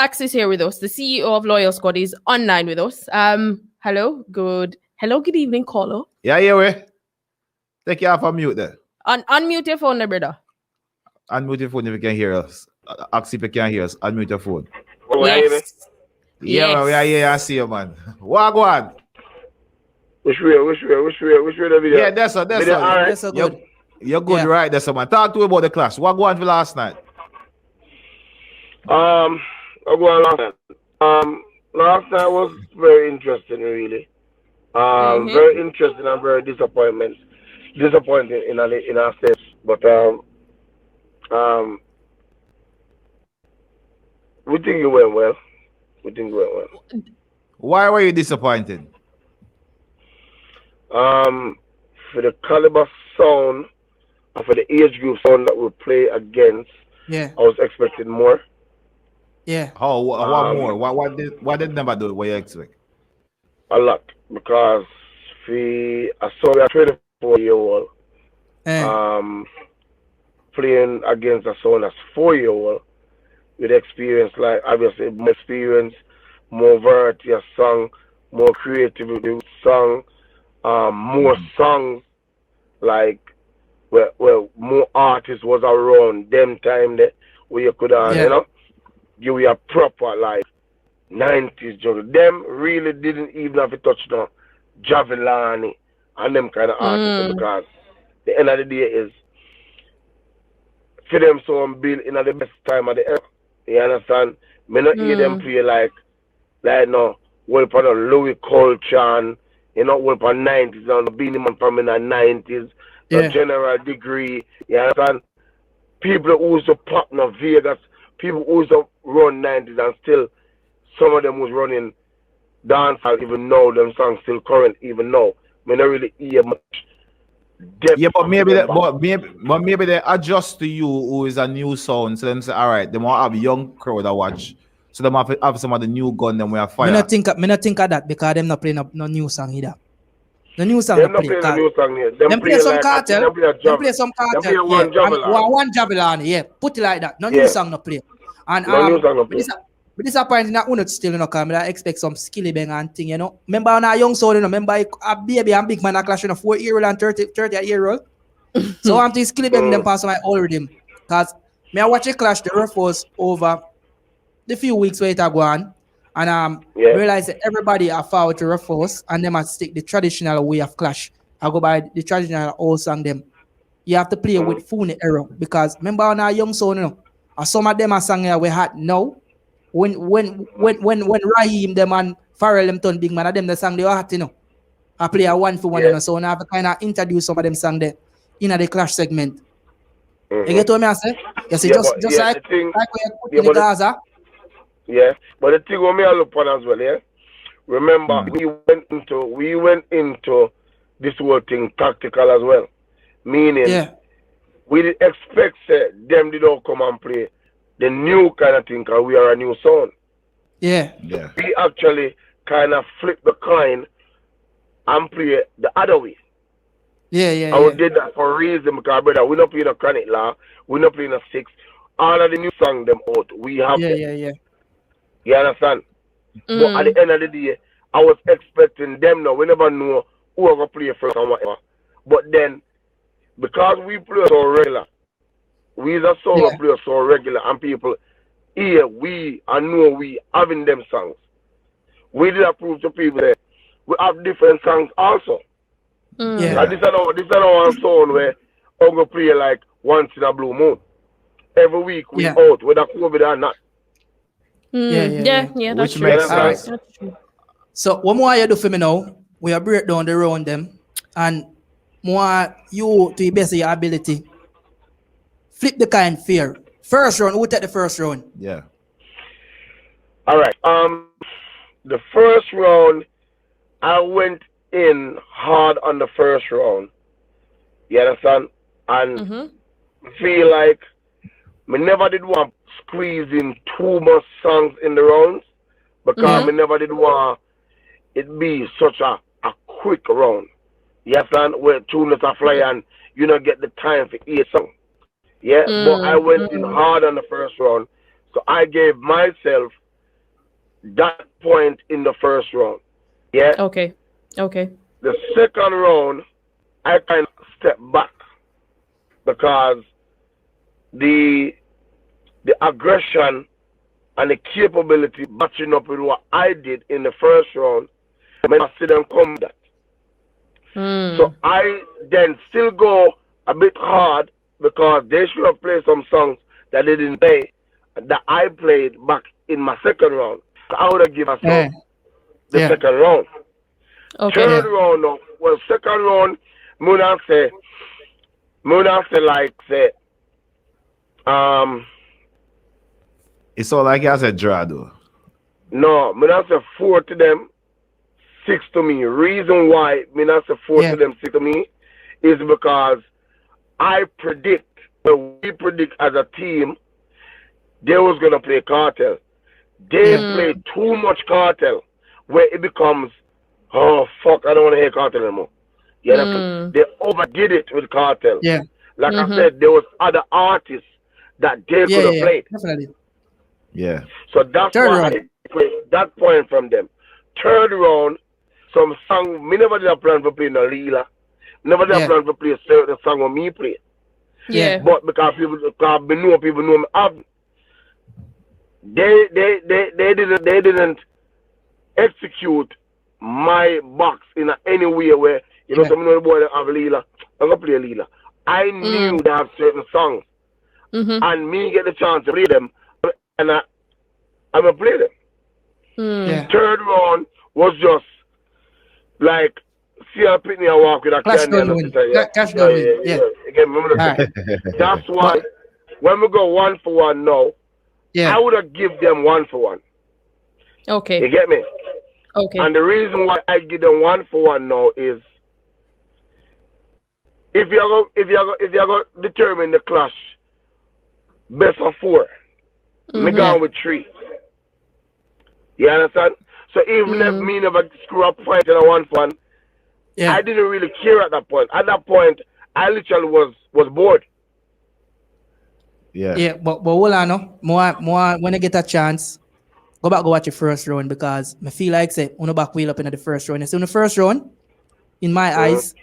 Axis here with us. The CEO of Loyal Squad is online with us. Hello, good evening, caller. Yeah, we. Take you off of mute there. Unmute your phone, brother. Unmute your phone if you can hear us. Ask if you can hear us. Unmute your phone. Oh, Yes. Yeah, man, we are here. I see you, man. Wagwan. Which way the video? Yeah, that's all. Right. Good. You're good, right? That's all, man. Talk to me about the clash. Wagwan for last night. I'll go on last night. Last night was very interesting, really. Very interesting and very disappointing in our sense. But we think it went well. Why were you disappointed? For the caliber sound and for the age group sound that we play against, I was expecting more. Yeah. Oh, what more? What did never do? What you expect? A lot, because I saw a 24-year-old playing against a son that's 4-year-old with experience, like obviously more experience, more variety of song, more creativity with song, more songs, like well more artists was around them time that where you could give you a proper like 90s jungle. Them really didn't even have to touch no Javelani and them kind of artists because the end of the day is for them so built in the best time of the era. You understand? Me not hear them play like no well for the Louis culture and well for 90s and the Beanie Man from in the 90s, the General Degree, you understand? People who used to pop in Vegas, people who used to run 90s and still some of them was running dancehall even now, them songs still current even now. Me not really hear much depth. Yeah, but maybe they adjust to you who is a new sound. So them say, all right, they want to have young crowd to watch. So they have some of the new gun them we are fire. Me not think of that because them not playing no new song either. The new song them not play the new song here. Them play some like cartel. Them play some cartel. Them play one Javelin. Yeah, put it like that. No new song no play. And new song no play. But disappointing that not still come. I expect some skilly bang and thing, Remember on a young soul, remember a baby and big man a clash in a 4-year-old and 30-year-old. So I'm thinking skilly bang them pass my all rhythm. Cause me I watch a clash the Ruffhouse over the few weeks where it go on. And realize that everybody are forward to Ruffhouse and them must stick the traditional way of clash. I go by the traditional old song them. You have to play with phone error because remember on a young soul, and some of them are song here we had now. When Raheem them and Pharrell them turn big man, of them the song they are hot, I play a 1-for-1, so now I have to kind of introduce some of them song there in the clash segment. You get what I say? You see, just like when you put in the Gaza. Yeah, but the thing we look upon as well, remember we went into this whole thing tactical as well. Meaning we didn't expect them did all come and play the new kind of thing because we are a new sound. Yeah. We actually kind of flip the coin and play the other way. Yeah. And we did that for a reason because, brother, we're not playing a chronic law, we're not playing a 6. All of the new songs them out, we have them. Yeah. You understand? But at the end of the day, I was expecting them now. We never know who are going to play first and whatever. But then, because we play so regular, we as a solo player so regular and people here we know we having them songs. We did prove to people that we have different songs also. And this is our song where I'm gonna play like once in a blue moon. Every week we out whether COVID or not. Yeah, that's Which makes true. sense. So what more you do for me now? We are break down the round them and more you to the best of your ability. Flip the kind fear. First round, who take the first round? Yeah. All right. The first round, I went in hard on the first round. You understand? And feel like me never did want to squeeze in too much songs in the rounds because me never did want it be such a quick round. You understand? Where 2 minutes are fly and you don't get the time for each song. Yeah, but I went in hard on the first round. So I gave myself that point in the first round. Yeah. Okay. The second round, I kind of step back because the aggression and the capability matching up with what I did in the first round, I might see them come with that. So I then still go a bit hard because they should have played some songs that they didn't play that I played back in my second round. So I would have given a song the second round. Okay. Third round, no. Well, second round, Muna say like say, It's all like you said, draw though. no, Muna say 4 to them, 6 to me. Reason why Muna say 4 to them, 6 to me, is because I predict, we predict as a team, they was gonna play Cartel. They played too much Cartel, where it becomes, oh fuck, I don't want to hear Cartel anymore. Yeah, they overdid it with Cartel. Yeah. Like I said, there was other artists that they could have played. Definitely. Yeah. So that's why I played that point from them. Third round, some song, me never did a plan for playing a Leela. Never did a plan for play a certain song with me play. Yeah. But because people know me, they didn't execute my box in any way where some know the boy that have Leela, I'm gonna play Leela. I knew they have certain songs, and me get the chance to play them, and I'm gonna play them. Third round was just like see a Pitney and walk with a candy and a sister. Cash done win. Yeah. Again, remember that. That's why when we go 1 for 1 now, I would have give them 1 for 1. Okay. You get me? Okay. And the reason why I give them 1 for 1 now is if you're going to determine the clash best of 4, me gone with 3. You understand? So even if me never screw up point in a 1 for 1, I didn't really care at that point. At that point, I literally was bored. Yeah. But hold on, no. More when I get a chance, go watch the first round because I feel like say on back wheel up in the first round. You see in the first round, in my eyes,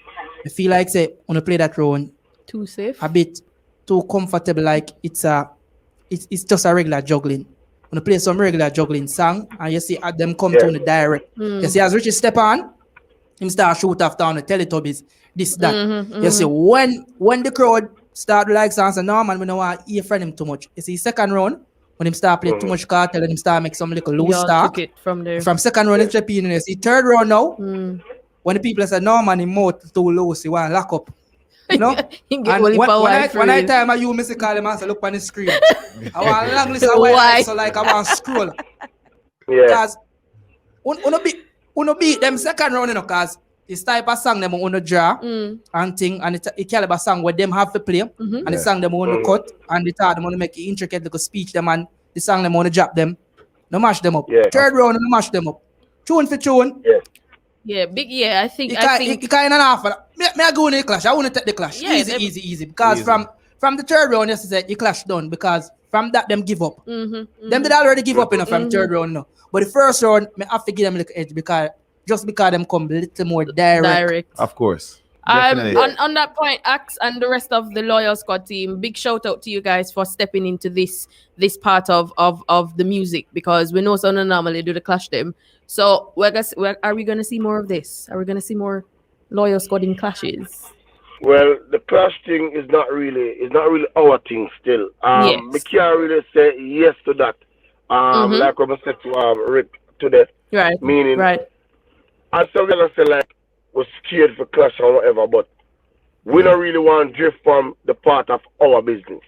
I feel like say on play that round too safe, a bit too comfortable. Like it's just a regular juggling. When play some regular juggling song and you see them come to the direct. You see as Richie step on, him start shoot after on the Teletubbies, this that. You see when the crowd start like songs and no man, we don't want to hear from him too much. You see second round when him start play too much Cartel and him start make some little loose start. Took it from there. From second round, it's repeating. You see third round now, when the people say no man, him mouth too loose, he want to lock up. You know? And when I time I use me call him and say look on the screen. I want long list of white so like I want to scroll. Because uno beat them second round, you know, because it's type of song them on draw and thing, and it's a caliber song where them have to play, and the song them on cut, and the third them want to make it intricate little speech them, and the song them want to drop them, no mash them up. Third round, no mash them up. Tune for tune. I think you kind of half. Me I go in the clash. I want to take the clash. Easy. Because from the third round, you said you clash done because from that them give up. Them did already give up enough from third round now. But the first round, me have to give them a little edge because them come a little more direct. Of course. On that point, Axe and the rest of the Loyal Squad team, big shout out to you guys for stepping into this part of the music because we know some normally do the clash them. So are we gonna see more of this? Are we gonna see more Loyal Squadding clashes? Well, the clash thing is not really our thing still. We can't really say yes to that. Like what I said to Rick today. Right. Meaning right. I'm still gonna say like we're scared for clash or whatever, but we don't really want to drift from the part of our business.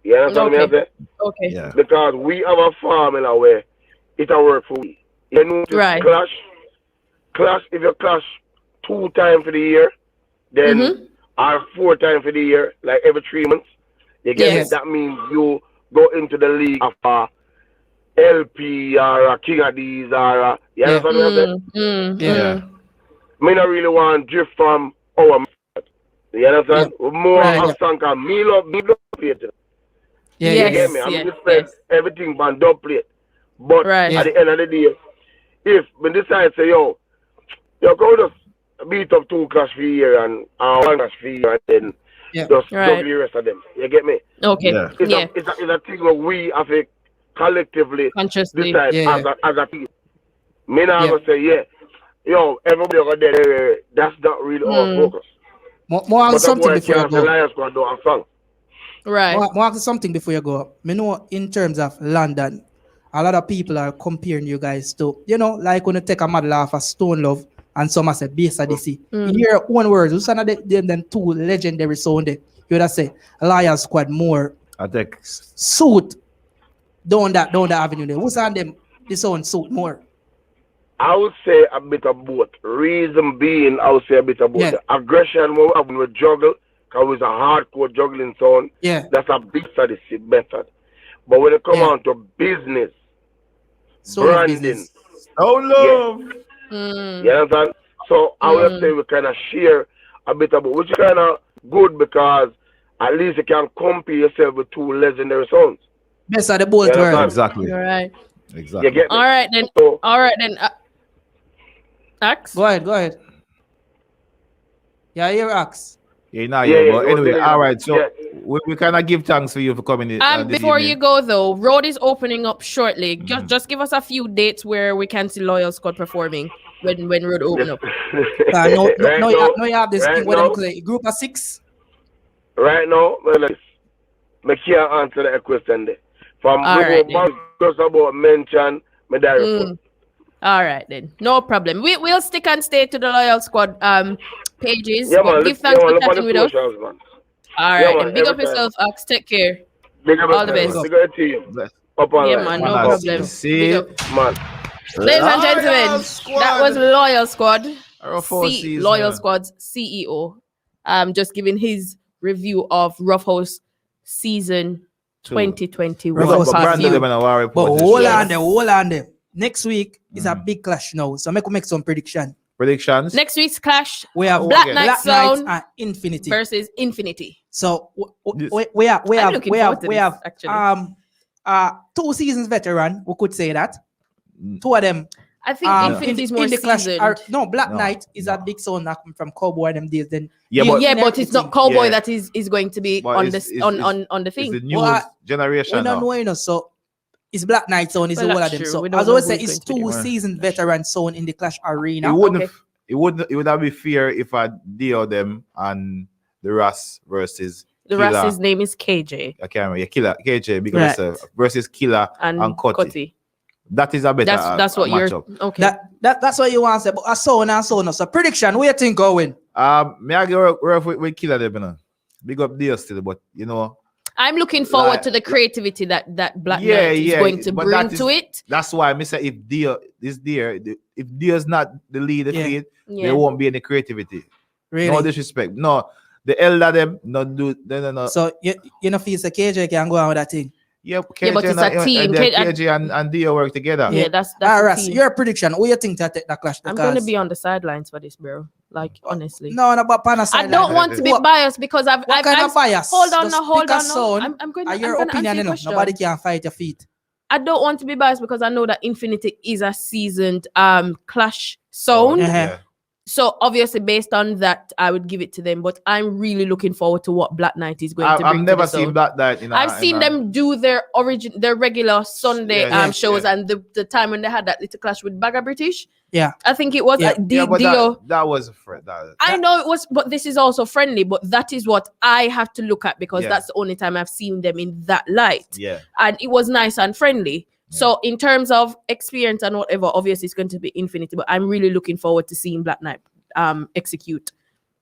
You understand what I say? Okay. Yeah. Because we have a formula where it'll work for we. You know, clash. If you clash 2 times for the year, then or 4 times for the year, like every 3 months, you get it. That means you go into the league of LP or a King of D's or you understand what I'm saying? Me not really want to drift from our you understand? More of song called me love it. You get me? I'm just saying everything on dub plate. But Right. at the end of the day, if when decide say, yo, go just beat up 2 clash for a year and 1 clash for a year and then Yeah. just Right. juggle the rest of them. You get me? Okay. Yeah. Yeah. It's a thing where we have to collectively Consciously. decide Yeah. as a team. Me now Yeah. gonna say, yeah, yo, everybody over there, that's not really our focus. More But something boy before you can't say go. Lions squad do a song. Right. More something before you go. Me know in terms of London, a lot of people are comparing you guys to, like when you take a model off of Stone Love and some say base of DC. In your own words, who's another them 2 legendary sound there? You would have say Lions squad more I think suit down that avenue there. Who's on them the sound suit more? I would say a bit of both. Reason being, I would say a bit of both. Yeah. The aggression we have when we juggle, because it's a hardcore juggling sound, Yeah. that's a big statistic method. But when it come Yeah. on to business, So branding, business. oh love. you understand? So I would say we kind of share a bit of both, which is kind of good because at least you can compare yourself with 2 legendary sounds. Best of the both Yeah, worlds. Exactly. All right. Exactly. You get me? All right then. So, All right then. Ax? Go ahead. Yeah, here Axe. Yeah, nah, Yeah, yeah, yeah, but you anyway, was all right. So yeah. we kind of give thanks for you for coming in. And this before evening. you go though, road is opening up shortly. Just give us a few dates where we can see Loyal Squad performing when road open up. No, Right you have this right thing where now- them play group of 6. Right now, I can't answer that question there. From All right, just about mention my diary. All right then, no problem. We'll stick and stay to the Loyal Squad pages. Yeah, but man. give thanks for look on chatting the with us. socials, man. All Yeah, right man, then, big up every time. yourself, Ax. Take care. Big up All the yourself, best. Big up to you. Bless. Up on Yeah, line. man, no Man, problem. see? Big up. Man. Ladies and gentlemen, Loyal Squad. that was Loyal Squad. Ruffhouse season. Loyal Squad's CEO. Just giving his review of Ruffhouse season 2021. Ruffhouse But Brandon, season. them in a war report But this hold year. on there. Next week is a big clash now. So make some prediction. Predictions. Next week's clash, We have Black okay. Knight Black Sound Knights and Infinity. versus Infinity. So This- we have looking forward to this, actually. 2 seasons veteran, we could say that. 2 of them I think Infinity is more in the clash seasoned. Black No, Knight is a big sound that come from Cowboy them days. Then Yeah, but- Yeah, but it's not Cowboy Yeah. that is going to be But on it's- this it's- on the It's thing. the new Well, generation we don't now. know, so it's Black Knight sound is Well, the whole of that's them. true. So We don't as know always who say, it's it's going to be. 2 seasoned veteran sound in the clash arena. It would not be fair if I deal them and the Ras versus The Killer. rest his name is KJ I can't remember. Yeah, Killer KJ because Right. versus Killer and and Cutty. Cutty. That is a better That's what you're matchup. okay. That's what you want to say. But a sound and sound. So prediction, what you think going? May I go rough with Killer them, you know? Big up deal still, but you know, I'm looking forward Like- to the creativity that Black Yeah, Knight is yeah, going to but bring that is- to it. that's why I say if Dio is there, if Dio's not the lead, Yeah. Yeah. there won't be any creativity. Really? No disrespect. No, the elder them not do no. So you know, feel say KJ can go on with that thing. Yeah, Yeah, but it's a team. KJ and Dio work together. Yeah, that's All the right, team. your prediction. What you think that take that clash? I'm gonna be on the sidelines for this, bro. Like honestly. no, but I don't want to be biased because I've What kind of bias? hold on Just now, hold pick a on now. sound I'm going to your opinion, you know, nobody can fight your feet. I don't want to be biased because I know that Infinity is a seasoned clash sound. Yeah. So obviously based on that, I would give it to them. But I'm really looking forward to what Black Knight is going to bring. I've never to the seen sound. Black Knight. I've seen them do their regular Sunday Yeah, shows, yeah. and the time when they had that little clash with Bagger British. Yeah. I think it was Yeah. but Dio. that was a friend. I know it was, but this is also friendly. But that is what I have to look at because Yeah. that's the only time I've seen them in that light. Yeah. And it was nice and friendly. So in terms of experience and whatever, obviously it's going to be Infinity. But I'm really looking forward to seeing Black Knight execute.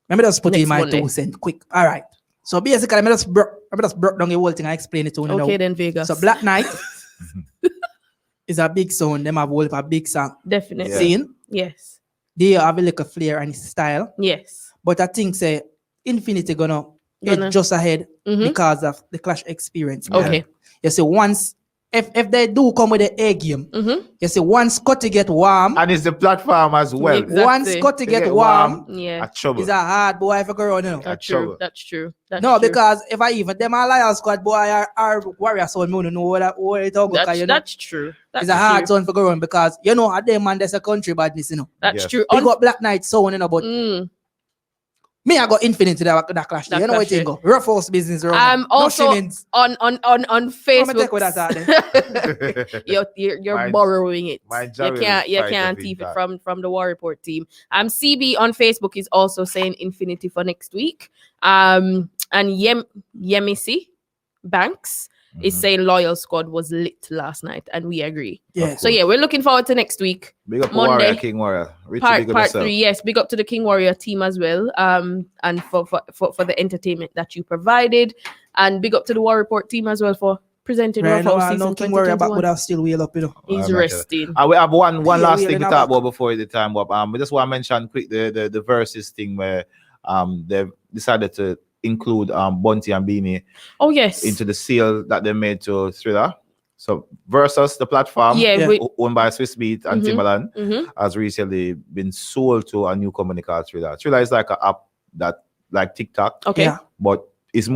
Let me just put in Next my Monday. 2 cents quick. All right. So basically, I just broke down the whole thing. I explained it to you now. Okay, then Vegas. So Black Knight is a big sound. Them have a big song. Definitely. Yeah. Scene. Yes. They have a little flair and style. Yes. But I think say Infinity gonna Gonna- edge just ahead Mhm. because of the clash experience. Okay. You see, once if they do come with the A game, you see, one Scotty get warm, And it's the platform as well. Exactly. one Scotty To get warm, Yeah. A trouble. is a hard boy if I go around, you know. That's trouble. true. That's true. That's No, true. because if I even them are lion squad boy are warrior son, me don't know what it all because you know That's true. That's it's a hard true. son for go around because you know at them man there's a country badness, you know. That's Yes. true. Big up Black Knight sound, you know, but me I got infinity that clash. That You know what clash, you go? Ruffhouse business around. Also no shillings. on Facebook. take with that out there. you're My- borrowing it. my You job can't is fight thief the it feedback. from the War Report team. CB on Facebook is also saying infinity for next week. And Yemisi Banks is saying Loyal Squad was lit last night, and we agree. Yeah. So yeah, we're looking forward to next week. Big up Monday. Warrior, King Warrior. Richie, Part big up part yourself. 3, yes. Big up to the King Warrior team as well. And for the entertainment that you provided, and big up to the War Report team as well for presenting Right, Ruffhouse no, season no King Warrior back 2021. would have still wheel up, you know. He's I'm not resting. We have one Yeah, last we thing to are talk back. about before the time up. We just want to mention quick the versus thing where they've decided to include Bunty and Beanie Oh yes. into the seal that they made to Thriller. So versus the platform Yeah. owned by Swiss Beat and Timbaland has recently been sold to a new company called Thriller. Thriller is like an app that like TikTok, Okay. Yeah. but it's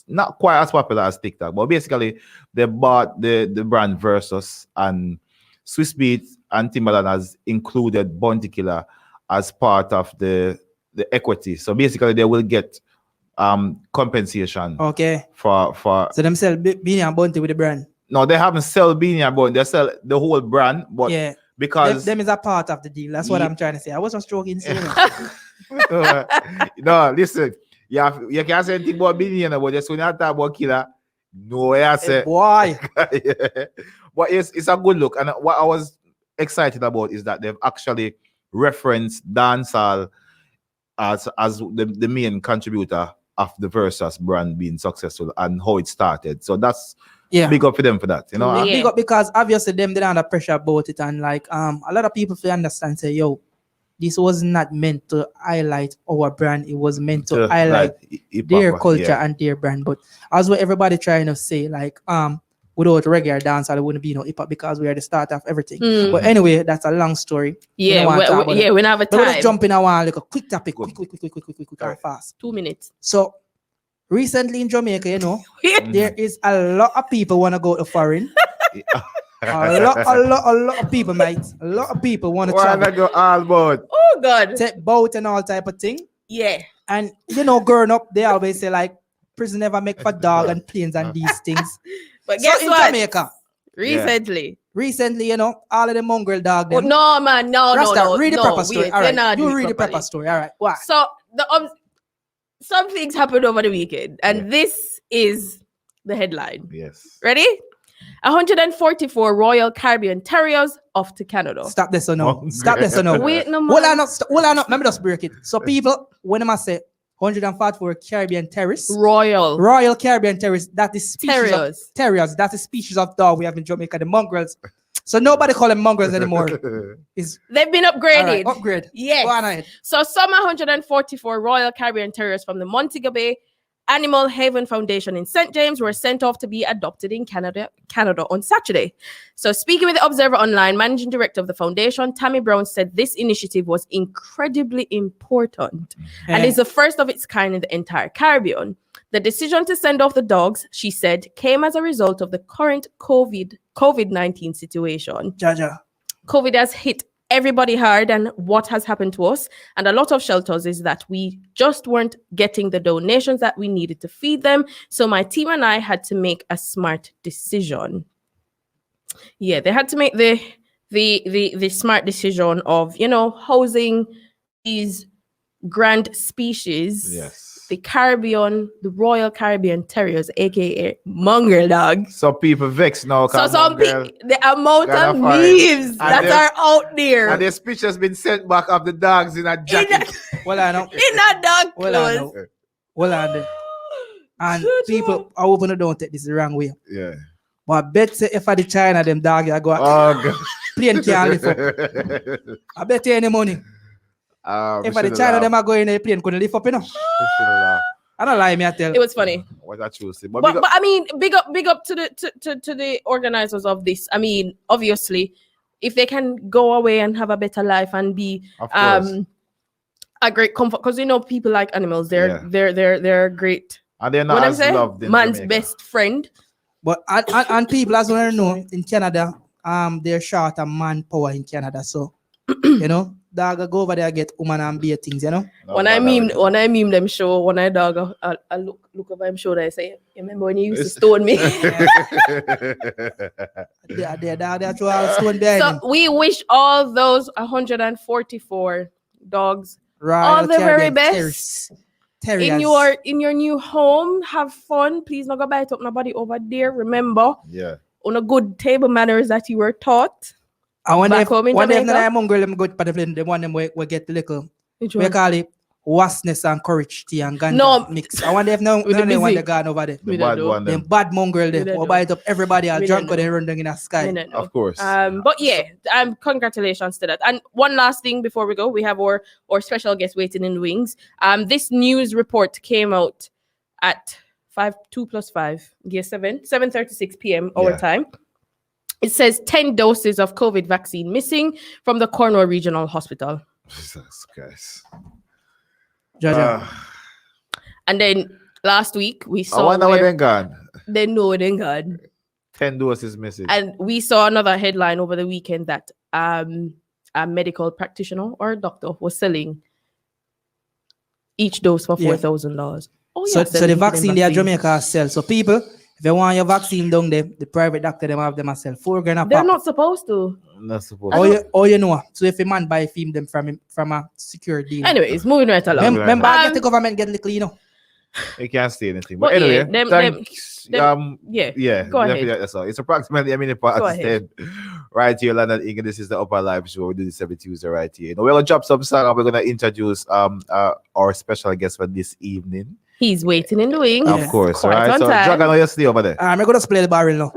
not quite as popular as TikTok. But basically, they bought the brand Versus, and Swiss Beat and Timbaland has included Bounty Killer as part of the equity. So basically, they will get compensation Okay. for So them sell Beanie and Bunty with the brand. no, they haven't sell Beanie and Bounty, they sell the whole brand, but Yeah. because Them is a part of the deal. That's what Ye- I'm trying to say. I wasn't stroking you know. no, listen, you can't say anything about Beanie, you know, but just when you talk about Killer, no, I Hey, say. boy. But it's a good look, and what I was excited about is that they've actually referenced dancehall as the main contributor of the Versus brand being successful and how it started. So that's Yeah. big up for them for that, you know. Yeah. Big up because obviously them they under pressure about it, and like a lot of people feel understand say yo, this was not meant to highlight our brand, it was meant to highlight their culture and their brand. But as what everybody trying to say, like without regular dance, there wouldn't be no hip hop because we are the start of everything. But anyway, that's a long story. Yeah, don't want to talk about it. we don't have a But let's time. jump in a while, like a quick topic, Good. quick and Alright. fast. 2 minutes. So recently in Jamaica, you know, there is a lot of people want to go to foreign. A lot of people, mate. A lot of people want to Why travel, not go all about? Oh God. take boat and all type of thing. Yeah. And you know, growing up, they always say like, prison never make for dog and planes and these things. But So guess in what? Jamaica, Recently. you know, all of the mongrel dog. Oh, Them, no, man. No. read the no, proper story. wait, All we're right, not you doing read the properly. proper story. All right, why? So some things happened over the weekend, and this is the headline. Yes. Ready? 144 Royal Caribbean Terriers off to Canada. Stop this or no. Mongrel. Stop this or no. Wait, no, Hold man. on, hold on. Let me just break it. So people, when I say 144 Caribbean terrorists, Royal Royal Caribbean terriers, that is species of Terriers. terriers. That's a species of dog we have in Jamaica, the mongrels. So nobody call them mongrels anymore. It's They've been all upgraded. right, upgrade. Yes. Go on ahead. So some 144 Royal Caribbean Terriers from the Montego Bay Animal Haven Foundation in St. James were sent off to be adopted in Canada on Saturday. So speaking with the Observer Online, Managing Director of the foundation, Tammy Brown, said this initiative was incredibly important and is the first of its kind in the entire Caribbean. The decision to send off the dogs, she said, came as a result of the current COVID-19 situation. Jaja. COVID has hit everybody hard, and what has happened to us and a lot of shelters is that we just weren't getting the donations that we needed to feed them. So my team and I had to make a smart decision. Yeah, they had to make the smart decision of, you know, housing these grand species. Yes. The Royal Caribbean Terriers, aka mongrel dog. Some people vex now. So 'cause some mongrel- the amount gotta of find- memes and that there's- are out there and their speech has been sent back of the dogs in a jacket. Well, I know. in a dog Well, I clothes. know. Well, I know. And Jaja. people, I hope you don't take this the wrong way. Yeah. But I bet say if I the China, them dog, I go Oh plane can't lift up. God. I bet you any money. If I the China, them are going in a plane couldn't lift up, you know. I don't lie, me I tell. It was funny. What that true? But I mean, big up to the organizers of this. I mean, obviously, if they can go away and have a better life and be a great comfort, because people like animals. They're great. And they're not as loved in man's Jamaica. best friend. But and people as well know in Canada, they're short of manpower in Canada. So dog go over there get woman and beer things, No, when I meme them show, when I dog I look over him shoulder, I say, you remember when you used to stone me? They're stone behind him. So we wish all those 144 dogs Royal all the very Caribbean best Terriers. in your new home. Have fun. Please not go bite up nobody over there. Remember, on a good table manners that you were taught. I wonder Back if home in one day Jamaica? I'm hungry, let me go to the plane. The one them we get the little Which we one? call it wasness and courage tea and ganja No. mix. I wonder if none With the of them want busy. the gone over there. The bad one. Them Them. bad mongrel there. don't Or know. buy it up everybody are We drunk don't or they know. run down in the sky. I don't know. Of course. But yeah, congratulations to that. And one last thing before we go, we have our special guest waiting in the wings. This news report came out at 7:36 p.m. our time. It says 10 doses of COVID vaccine missing from the Cornwall Regional Hospital. Jesus Christ. Jaja. And then last week we I saw wonder where where they gone. they know they gone. 10 doses missing. And we saw another headline over the weekend that a medical practitioner or a doctor was selling each dose for $4,000. Oh, So yeah, the vaccine they are Jamaica sell. So people, if you want your vaccine down there, the private doctor them have them a sell $4,000 a They're pop. not supposed to. Not supposed Oh, you know. So if a man buy film them from a secure deal. Anyways, moving right along. Remember, get the government get little, You can't say anything. But But anyway, yeah, them- thanks. yeah, go ahead. That's all. It's approximately a minute past Go ahead. 10 right here, London England. This is the Upnlive show. We do this every Tuesday right here. We're gonna drop some song and we're gonna introduce our special guest for this evening. He's waiting in the wings. Of course, Quite right? on So time. Dragon, how you stay over there? I'm going to play the barrel now.